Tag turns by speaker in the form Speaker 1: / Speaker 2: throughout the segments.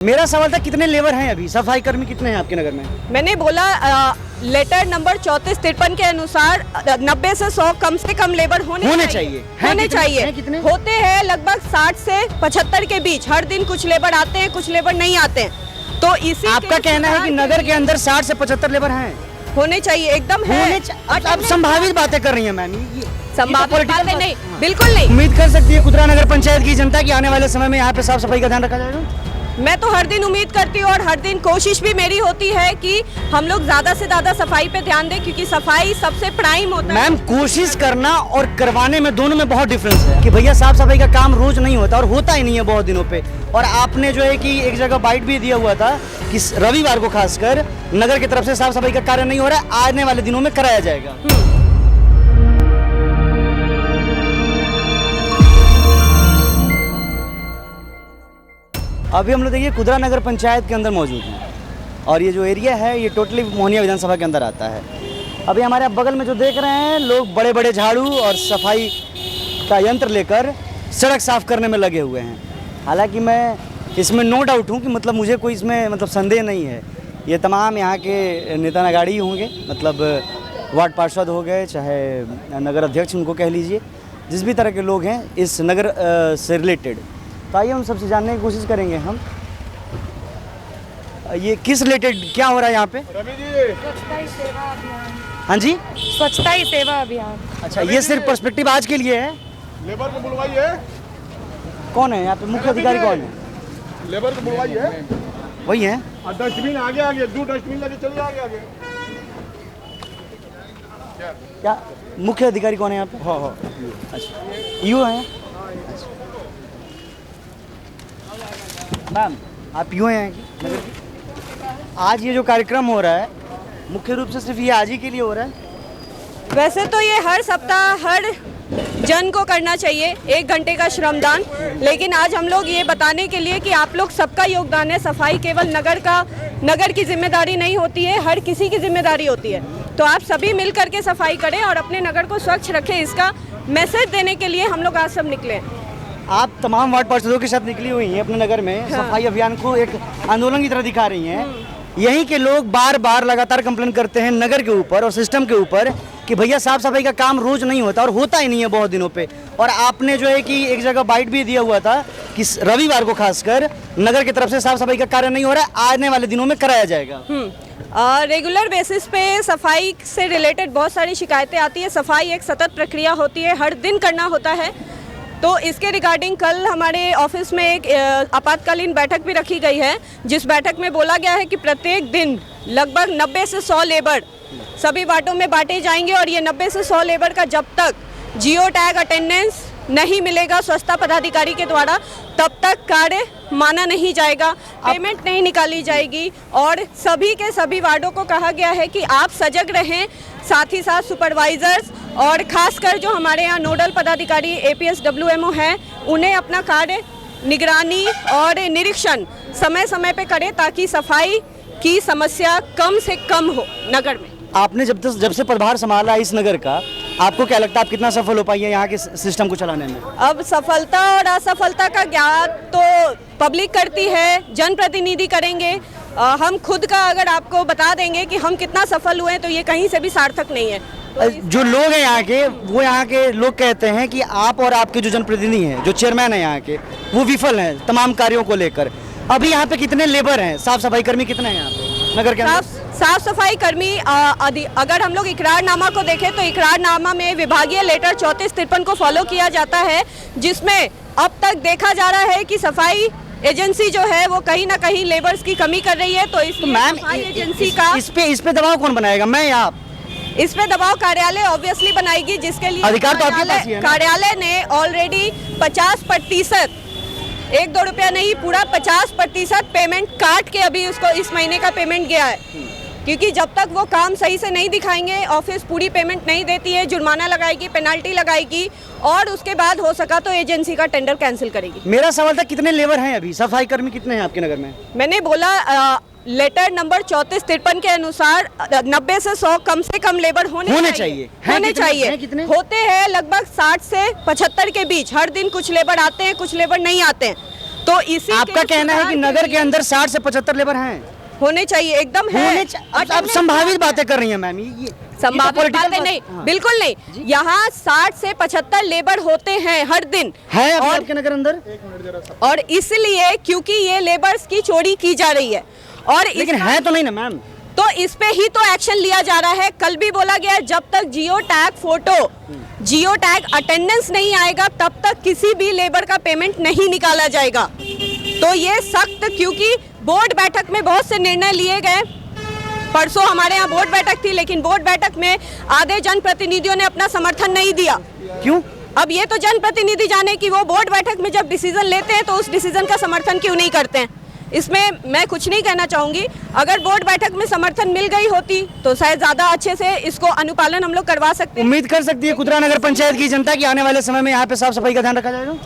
Speaker 1: मेरा सवाल था कितने लेबर हैं अभी, सफाई कर्मी कितने हैं आपके नगर में?
Speaker 2: मैंने बोला लेटर नंबर 3453 के अनुसार 90 से 100 कम से कम लेबर होने चाहिए।
Speaker 1: हैं कितने?
Speaker 2: होते हैं लगभग 60 से 75 के बीच। हर दिन कुछ लेबर आते हैं, कुछ लेबर नहीं आते हैं। तो इसी
Speaker 1: आपका कहना है कि नगर के अंदर 60 से 75 लेबर हैं?
Speaker 2: होने चाहिए, एकदम है।
Speaker 1: आप संभावित बातें कर रही हैं मैम,
Speaker 2: संभावित बातें नहीं, बिल्कुल नहीं।
Speaker 1: उम्मीद कर सकती है कुदरा नगर पंचायत की जनता की आने वाले समय में यहाँ पे साफ सफाई का ध्यान रखा जाएगा?
Speaker 2: मैं तो हर दिन उम्मीद करती हूँ और हर दिन कोशिश भी मेरी होती है कि हम लोग ज्यादा से ज्यादा सफाई पे ध्यान दें, क्योंकि सफाई सबसे प्राइम होता है।
Speaker 1: मैम, कोशिश करना और करवाने में दोनों में बहुत डिफरेंस है कि भैया साफ सफाई का काम रोज नहीं होता और होता ही नहीं है बहुत दिनों पे। और आपने जो है कि एक जगह बाइट भी दिया हुआ था कि रविवार को खासकर नगर की तरफ से साफ सफाई का कार्य नहीं हो रहा है, आने वाले दिनों में कराया जाएगा। अभी हम लोग देखिए कुदरा नगर पंचायत के अंदर मौजूद हैं और ये जो एरिया है ये टोटली मोहनिया विधानसभा के अंदर आता है। अभी हमारे बगल में जो देख रहे हैं लोग बड़े बड़े झाड़ू और सफाई का यंत्र लेकर सड़क साफ करने में लगे हुए हैं। हालांकि मैं इसमें नो डाउट हूँ कि मतलब मुझे कोई इसमें मतलब संदेह नहीं है। ये तमाम यहाँ के नेता नगाड़ी होंगे, मतलब वार्ड पार्षद हो गए, चाहे नगर अध्यक्ष उनको कह लीजिए, जिस भी तरह के लोग हैं इस नगर से रिलेटेड। तो आइए हम सबसे जानने की कोशिश करेंगे हम ये किस रिलेटेड क्या हो रहा है यहाँ पे?
Speaker 3: रवि जी,
Speaker 4: स्वच्छता ही सेवा अभियान।
Speaker 1: हाँ जी,
Speaker 4: स्वच्छता ही सेवा अभियान।
Speaker 1: अच्छा, ये सिर्फ पर्सपेक्टिव आज के लिए है?
Speaker 3: लेबर को बुलवाइए।
Speaker 1: कौन है यहाँ पे मुख्य अधिकारी? कौन है?
Speaker 3: लेबर को बुलवाइए।
Speaker 1: वही है।
Speaker 3: और डस्टबिन आगे आगे, 2 डस्टबिन लेके चलिए आगे आगे।
Speaker 1: क्या मुख्य अधिकारी कौन है यहाँ पे?
Speaker 3: हाँ हाँ,
Speaker 1: अच्छा, यू है। मैम, आप यूँ हैं कि नगर की? आज ये जो कार्यक्रम हो रहा है मुख्य रूप से सिर्फ ये आज ही के लिए हो रहा है?
Speaker 2: वैसे तो ये हर सप्ताह हर जन को करना चाहिए 1 घंटे का श्रमदान, लेकिन आज हम लोग ये बताने के लिए कि आप लोग सबका योगदान है। सफाई केवल नगर की जिम्मेदारी नहीं होती है, हर किसी की जिम्मेदारी होती है। तो आप सभी मिल करके सफाई करें और अपने नगर को स्वच्छ रखें, इसका मैसेज देने के लिए हम लोग आज सब निकले हैं।
Speaker 1: आप तमाम वार्ड पार्षदों के साथ निकली हुई हैं अपने नगर में। हाँ। सफाई अभियान को एक आंदोलन की तरह दिखा रही हैं। यहीं के लोग बार बार लगातार कंप्लेन करते हैं नगर के ऊपर और सिस्टम के ऊपर कि भैया साफ सफाई का काम रोज नहीं होता और होता ही नहीं है बहुत दिनों पे। और आपने जो है कि एक जगह बाइट भी दिया हुआ था कि रविवार को खासकर नगर की तरफ से साफ सफाई का कार्य नहीं हो रहा है, आने वाले दिनों में कराया जाएगा।
Speaker 2: रेगुलर बेसिस पे सफाई से रिलेटेड बहुत सारी शिकायतें आती है। सफाई एक सतत प्रक्रिया होती है, हर दिन करना होता है। तो इसके रिगार्डिंग कल हमारे ऑफिस में एक आपातकालीन बैठक भी रखी गई है, जिस बैठक में बोला गया है कि प्रत्येक दिन लगभग 90 से 100 लेबर सभी वार्डों में बांटे जाएंगे और ये 90 से 100 लेबर का जब तक जियो टैग अटेंडेंस नहीं मिलेगा स्वच्छता पदाधिकारी के द्वारा, तब तक कार्य माना नहीं जाएगा, पेमेंट नहीं निकाली जाएगी। और सभी के सभी वार्डों को कहा गया है कि आप सजग रहें, साथ ही साथ सुपरवाइजर्स और खासकर जो हमारे यहाँ नोडल पदाधिकारी APS WMO हैं, उन्हें अपना कार्य निगरानी और निरीक्षण समय समय पे करें ताकि सफाई की समस्या कम से कम हो नगर में।
Speaker 1: आपने जब से पदभार संभाला इस नगर का, आपको क्या लगता है आप कितना सफल हो पाई है यहाँ के सिस्टम को चलाने में?
Speaker 2: अब सफलता और असफलता का ज्ञान तो पब्लिक करती है, जनप्रतिनिधि करेंगे। हम खुद का अगर आपको बता देंगे कि हम कितना सफल हुए तो ये कहीं से भी सार्थक नहीं है। तो
Speaker 1: जो लोग हैं यहाँ के, वो यहाँ के लोग कहते हैं कि आप और आपके जो जनप्रतिनिधि हैं, जो चेयरमैन हैं यहाँ के, वो विफल हैं तमाम कार्यों को लेकर। अभी यहाँ पे कितने लेबर हैं, साफ सफाई कर्मी कितने हैं यहाँ पे नगर के अंदर?
Speaker 2: साफ सफाई कर्मी अगर हम लोग इकरारनामा को देखें तो इकरारनामा में विभागीय लेटर 3453 को फॉलो किया जाता है, जिसमें अब तक देखा जा रहा है कि सफाई एजेंसी जो है वो कहीं ना कहीं लेबर्स की कमी कर रही है। तो इस
Speaker 1: मैम,
Speaker 2: एजेंसी का
Speaker 1: इस पे दबाव कौन बनाएगा, मैं या आप?
Speaker 2: इस पे दबाव कार्यालय ऑब्वियसली बनाएगी, जिसके लिए
Speaker 1: अधिकार तो आपके पास ही है ना? कार्यालय
Speaker 2: ने ऑलरेडी 50%, 1-2 रुपया नहीं, पूरा 50% पेमेंट काट के अभी उसको इस महीने का पेमेंट गया है। क्योंकि जब तक वो काम सही से नहीं दिखाएंगे, ऑफिस पूरी पेमेंट नहीं देती है, जुर्माना लगाएगी, पेनल्टी लगाएगी और उसके बाद हो सका तो एजेंसी का टेंडर कैंसिल करेगी।
Speaker 1: मेरा सवाल था कितने लेबर हैं अभी, सफाई कर्मी कितने हैं आपके नगर में?
Speaker 2: मैंने बोला लेटर नंबर 3453 के अनुसार 90 से 100 कम से कम लेबर होने चाहिए। होते हैं लगभग 60 से 75 के बीच। हर दिन कुछ लेबर आते हैं, कुछ लेबर नहीं आते हैं। तो इसी
Speaker 1: आपका
Speaker 2: के
Speaker 1: कहना है कि
Speaker 2: सुधार
Speaker 1: नगर
Speaker 2: के
Speaker 1: के अंदर 60 से 75 लेबर हैं?
Speaker 2: होने चाहिए, एकदम है।
Speaker 1: आप संभावित बातें कर रही हैं मैम, ये
Speaker 2: संभावित
Speaker 1: political
Speaker 2: बातें
Speaker 1: बात-
Speaker 2: नहीं,
Speaker 1: हाँ।
Speaker 2: बिल्कुल नहीं। यहाँ 60 से 75 लेबर होते हैं हर दिन,
Speaker 1: है अभी
Speaker 2: और
Speaker 1: आपके नगर अंदर?
Speaker 2: और इसलिए क्योंकि ये लेबर्स की चोरी की जा रही है, और
Speaker 1: लेकिन है तो नहीं ना मैम?
Speaker 2: तो इस पे ही तो एक्शन लिया जा रहा है। कल भी बोला गया है, जब तक geo tag photo, geo tag attendance नहीं आएगा तब तक किसी भी लेबर का पेमेंट नहीं निकाला जाएगा। तो ये सख्त, क्योंकि बोर्ड बैठक में बहुत से निर्णय लिए गए। परसों हमारे यहाँ बोर्ड बैठक थी, लेकिन बोर्ड बैठक में आधे जनप्रतिनिधियों ने अपना समर्थन नहीं दिया।
Speaker 1: क्यों?
Speaker 2: अब ये तो जनप्रतिनिधि जाने कि वो बोर्ड बैठक में जब डिसीजन लेते हैं तो उस डिसीजन का समर्थन क्यों नहीं करते हैं। इसमें मैं कुछ नहीं कहना चाहूंगी। अगर बोर्ड बैठक में समर्थन मिल गई होती तो शायद ज्यादा अच्छे से इसको अनुपालन हम लोग करवा सकते हैं।
Speaker 1: उम्मीद कर सकती है कुदरा नगर पंचायत की जनता की आने वाले समय में यहाँ पे साफ सफाई का ध्यान रखा जाएगा?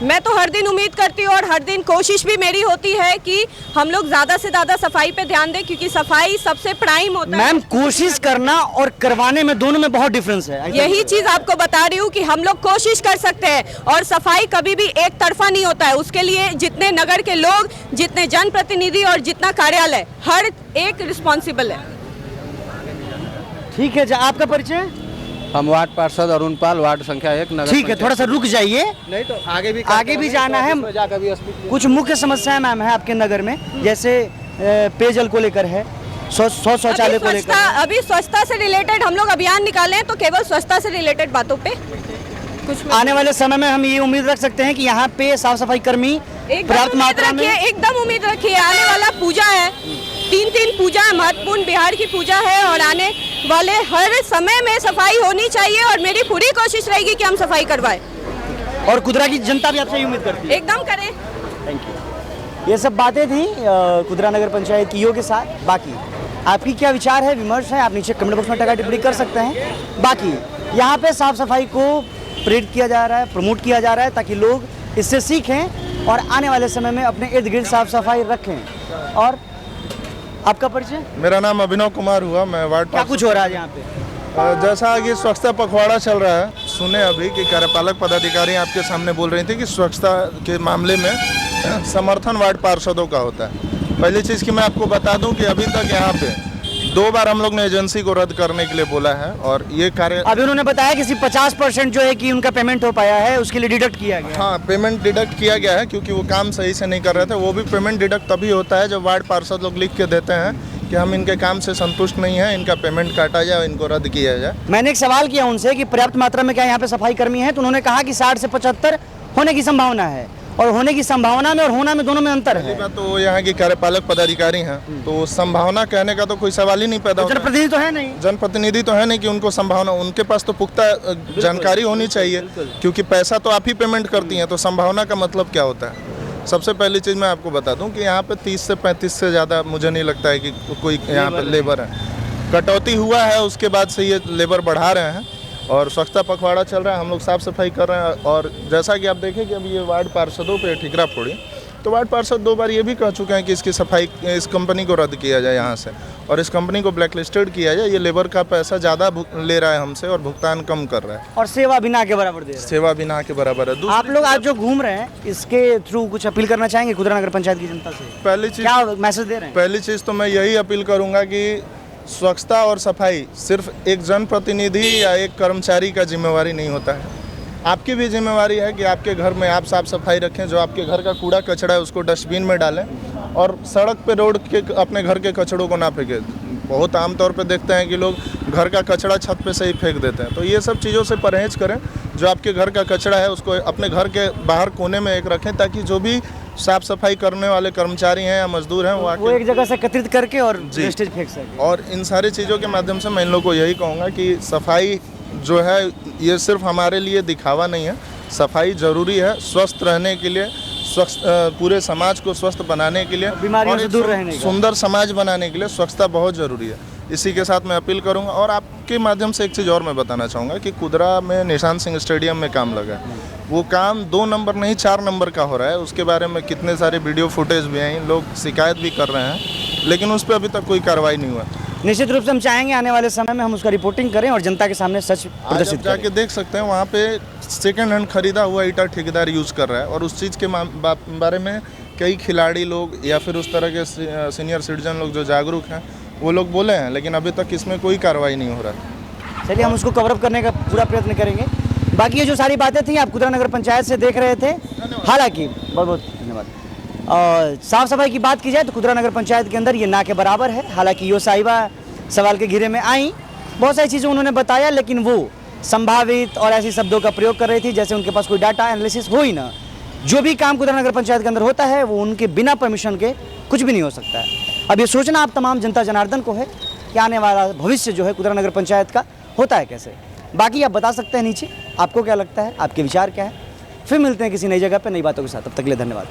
Speaker 2: मैं तो हर दिन उम्मीद करती हूँ, और हर दिन कोशिश भी मेरी होती है कि हम लोग ज्यादा से ज्यादा सफाई पे ध्यान दें, क्योंकि सफाई सबसे प्राइम होता है।
Speaker 1: मैम, कोशिश करना और करवाने में दोनों में बहुत डिफरेंस है।
Speaker 2: यही चीज आपको बता रही हूँ कि हम लोग कोशिश कर सकते हैं, और सफाई कभी भी एक तरफा नहीं होता है। उसके लिए जितने नगर के लोग, जितने जनप्रतिनिधि और जितना कार्यालय, हर एक रिस्पॉन्सिबल है।
Speaker 1: ठीक है, आपका परिचय?
Speaker 5: हम वार्ड पार्षद अरुण पाल, वार्ड संख्या 1 नगर।
Speaker 1: ठीक है, थोड़ा सा रुक जाइए,
Speaker 5: नहीं तो आगे भी
Speaker 1: जाना है। कुछ मुख्य समस्याएं मैम है आपके नगर में, जैसे पेयजल को लेकर है, शौचालय को लेकर।
Speaker 2: अभी स्वच्छता से रिलेटेड हम लोग अभियान निकाले हैं, तो केवल स्वच्छता से रिलेटेड बातों पे कुछ
Speaker 1: आने वाले समय में हम ये उम्मीद रख सकते हैं कि यहाँ पे साफ सफाई कर्मी पर्याप्त मात्रा में।
Speaker 2: एकदम उम्मीद रखिए। आने वाला पूजा है, 3 पूजा है, महत्वपूर्ण बिहार की पूजा है, और आने वाले हर समय में सफाई होनी चाहिए, और मेरी पूरी कोशिश रहेगी कि हम सफाई करवाएं।
Speaker 1: और कुदरा की जनता भी आपसे यही उम्मीद करती है।
Speaker 2: एकदम करें।
Speaker 1: Thank you. ये सब बातें थी कुदरा नगर पंचायत की ईओ के साथ। बाकी आपकी क्या विचार है, विमर्श है, आप नीचे कमेंट बॉक्स में टिप्पणी टिप्पणी कर सकते हैं। बाकी यहाँ पे साफ सफाई को प्रेरित किया जा रहा है, प्रमोट किया जा रहा है, ताकि लोग इससे सीखें और आने वाले समय में अपने इर्द गिर्द साफ सफाई रखें। और आपका परिचय?
Speaker 3: मेरा नाम अभिनव कुमार हुआ, मैं वार्ड
Speaker 1: क्या कुछ हो रहा है यहाँ पे?
Speaker 3: जैसा कि स्वच्छता पखवाड़ा चल रहा है, सुने अभी कि कार्यपालक पदाधिकारी आपके सामने बोल रही थी कि स्वच्छता के मामले में समर्थन वार्ड पार्षदों का होता है। पहली चीज़ कि मैं आपको बता दूं कि अभी तक यहाँ पे 2 बार हम लोग ने एजेंसी को रद्द करने के लिए बोला है, और ये कार्य
Speaker 1: अभी उन्होंने बताया कि सिर्फ 50% जो है कि उनका पेमेंट हो पाया है, उसके लिए डिडक्ट किया गया।
Speaker 3: हाँ, पेमेंट डिडक्ट किया गया है, क्योंकि वो काम सही से नहीं कर रहे थे। वो भी पेमेंट डिडक्ट तभी होता है जब वार्ड पार्षद लोग लिख के देते हैं कि हम इनके काम से संतुष्ट नहीं हैं, इनका पेमेंट काटा जाए, इनको रद्द किया जाए।
Speaker 1: मैंने एक सवाल किया उनसे कि पर्याप्त मात्रा में क्या यहाँ पे सफाई कर्मी है, तो उन्होंने कहा कि 60 से 75 होने की संभावना है, और होने की संभावना में और होना में दोनों में अंतर है।
Speaker 3: तो यहाँ की कार्यपालक पदाधिकारी हैं, तो संभावना कहने का तो कोई सवाल ही नहीं पैदा होता।
Speaker 1: जनप्रतिनिधि तो है नहीं,
Speaker 3: जनप्रतिनिधि तो है नहीं कि उनको संभावना, उनके पास तो पुख्ता जानकारी होनी चाहिए, क्योंकि पैसा तो आप ही पेमेंट करती हैं, तो संभावना का मतलब क्या होता है। सबसे पहली चीज़ मैं आपको बता दूं कि यहाँ पे 30 से 35 से ज़्यादा मुझे नहीं लगता है कि कोई यहाँ पे लेबर है। कटौती हुआ है, उसके बाद से ये लेबर बढ़ा रहे हैं, और स्वच्छता पखवाड़ा चल रहा है, हम लोग साफ सफाई कर रहे हैं। और जैसा कि आप देखें कि अब ये वार्ड पार्षदों पे ठिकरा फोड़ी, तो वार्ड पार्षद 2 बार ये भी कह चुके हैं कि इसकी सफाई, इस कंपनी को रद्द किया जाए यहाँ से, और इस कंपनी को ब्लैक लिस्टेड किया जाए। ये लेबर का पैसा ज़्यादा ले रहा है हमसे, और भुगतान कम कर रहा है,
Speaker 1: और सेवा बिना के बराबर दे रहा है।
Speaker 3: सेवा बिना के बराबर है।
Speaker 1: आप लोग आज जो घूम रहे हैं, इसके थ्रू कुछ अपील करना चाहेंगे कुदरा नगर पंचायत की जनता से?
Speaker 3: पहली चीज़,
Speaker 1: क्या मैसेज दे रहे हैं?
Speaker 3: पहली चीज़ तो मैं यही अपील करूंगा कि स्वच्छता और सफाई सिर्फ एक जनप्रतिनिधि या एक कर्मचारी का जिम्मेवारी नहीं होता है। आपकी भी जिम्मेवारी है कि आपके घर में आप साफ सफाई रखें, जो आपके घर का कूड़ा कचरा है उसको डस्टबिन में डालें, और सड़क पे रोड के अपने घर के कचड़ों को ना फेंकें। बहुत आमतौर पे देखते हैं कि लोग घर का कचरा छत पे से ही फेंक देते हैं, तो ये सब चीज़ों से परहेज करें। जो आपके घर का कचरा है उसको अपने घर के बाहर कोने में एक रखें, ताकि जो भी साफ सफाई करने वाले कर्मचारी हैं या मजदूर हैं वो
Speaker 1: एक जगह से एकत्रित करके और वेस्टेज फेंक सकें।
Speaker 3: और इन सारी चीज़ों के माध्यम से मैं इन लोगों को यही कहूँगा कि सफाई जो है ये सिर्फ हमारे लिए दिखावा नहीं है, सफाई ज़रूरी है स्वस्थ रहने के लिए, स्वस्थ पूरे समाज को स्वस्थ बनाने के लिए,
Speaker 1: बीमारियों से दूर रहने का,
Speaker 3: सुंदर समाज बनाने के लिए स्वच्छता बहुत ज़रूरी है। इसी के साथ मैं अपील करूंगा। और आपके माध्यम से एक चीज़ और मैं बताना चाहूँगा कि कुदरा में निशांत सिंह स्टेडियम में काम लगा है, वो काम 2 नंबर नहीं 4 नंबर का हो रहा है। उसके बारे में कितने सारे वीडियो फुटेज भी हैं, लोग शिकायत भी कर रहे हैं, लेकिन उस पर अभी तक कोई कार्रवाई नहीं हुआ।
Speaker 1: निश्चित रूप से हम चाहेंगे आने वाले समय में हम उसका रिपोर्टिंग करें और जनता के सामने सच प्रदर्शित करें।
Speaker 3: जाके देख सकते हैं वहाँ पे सेकेंड हैंड खरीदा हुआ ईंटा ठेकेदार यूज़ कर रहा है और उस चीज़ के बारे में कई खिलाड़ी लोग या फिर उस तरह के सीनियर सिटीजन लोग जो जागरूक हैं वो लोग बोले हैं, लेकिन अभी तक इसमें कोई कार्रवाई नहीं हो रहा।
Speaker 1: चलिए हम उसको कवर अप करने का पूरा प्रयत्न करेंगे। बाकी ये जो सारी बातें थी आप कुदरा नगर पंचायत से देख रहे थे। हालांकि बहुत बहुत धन्यवाद। और साफ़ सफाई की बात की जाए तो कुदरा नगर पंचायत के अंदर ये ना के बराबर है। हालांकि यो साहिबा सवाल के घेरे में आई, बहुत सारी चीज़ें उन्होंने बताया, लेकिन वो संभावित और ऐसे शब्दों का प्रयोग कर रही थी जैसे उनके पास कोई डाटा एनालिसिस हो ही ना। जो भी काम कुदरा नगर पंचायत के अंदर होता है वो उनके बिना परमिशन के कुछ भी नहीं हो सकता है। अब ये सोचना आप तमाम जनता जनार्दन को है कि आने वाला भविष्य जो है कुदरा नगर पंचायत का होता है कैसे। बाकी आप बता सकते हैं नीचे आपको क्या लगता है, आपके विचार क्या है। फिर मिलते हैं किसी नई जगह पर नई बातों के साथ, तब तक के लिए धन्यवाद।